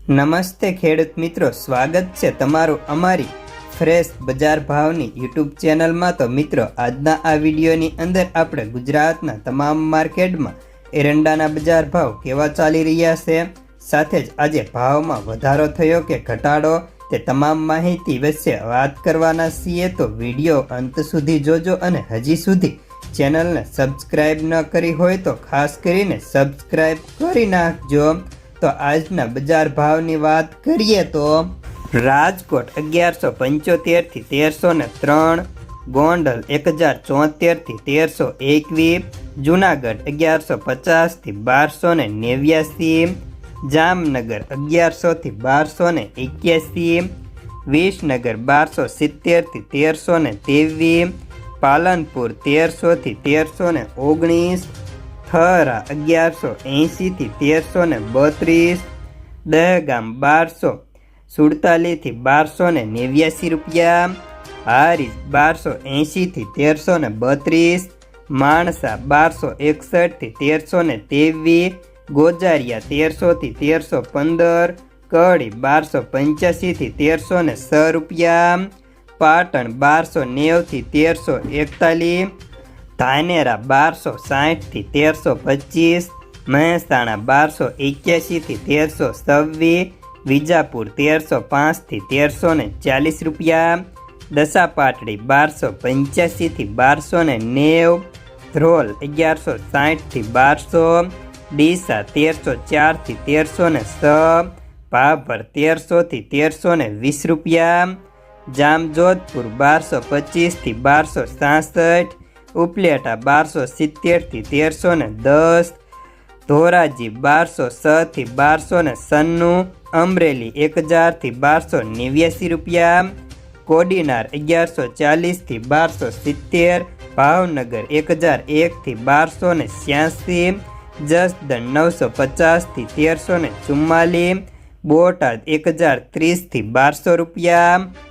નમસ્તે ખેડૂત મિત્રો, સ્વાગત છે તમારું અમારી ફ્રેશ બજાર ભાવની યુટ્યુબ ચેનલમાં। તો મિત્રો, આજના આ વિડીયોની અંદર આપણે ગુજરાતના તમામ માર્કેટમાં એરંડાના બજાર ભાવ કેવા ચાલી રહ્યા છે, સાથે જ આજે ભાવમાં વધારો થયો કે ઘટાડો, તે તમામ માહિતી વિશે વાત કરવાના છીએ। તો વિડીયો અંત સુધી જોજો અને હજી સુધી ચેનલને સબસ્ક્રાઈબ ન કરી હોય તો ખાસ કરીને સબસ્ક્રાઈબ કરી નાખજો। તો આજના બજાર ભાવની વાત કરીએ તો રાજકોટ 1175 થી 1303, ગોંડલ 1074 થી 1321, જુનાગઢ 1150 થી 1289, જામનગર 1100 થી 1281, વિસનગર 1270 થી 1323, પાલનપુર 1300 થી 1319, થરા 1180 થી 1332, દહેગામ 1247 થી 1289 રૂપિયા, હારીજ 1280 થી 1332, માણસા 1261 થી 1323, ગોજારિયા 1300 થી 1315, કડી 1285 થી 1306 રૂપિયા, પાટણ 1290 થી 1341, ધાનેરા 1260 થી 1325, મહેસાણા 1281 થી 1326, વિજાપુર 1305 થી 1340 રૂપિયા, દસાપાટડી 1285 થી 1290, ધ્રોલ 1160 થી 1200, ડીસા 1304 થી 1306, ભાભર 1300 થી 1320 રૂપિયા, જામજોધપુર 1225 થી 1266, ઉપલેટા 1270 થી 1310, ધોરાજી 1206 થી 1296, અમરેલી 1000 થી 1289 રૂપિયા, કોડીનાર 1140 થી 1270, ભાવનગર 1001 થી 1286, જસદણ 950 થી 1344, બોટાદ 1030 થી 1200 રૂપિયા।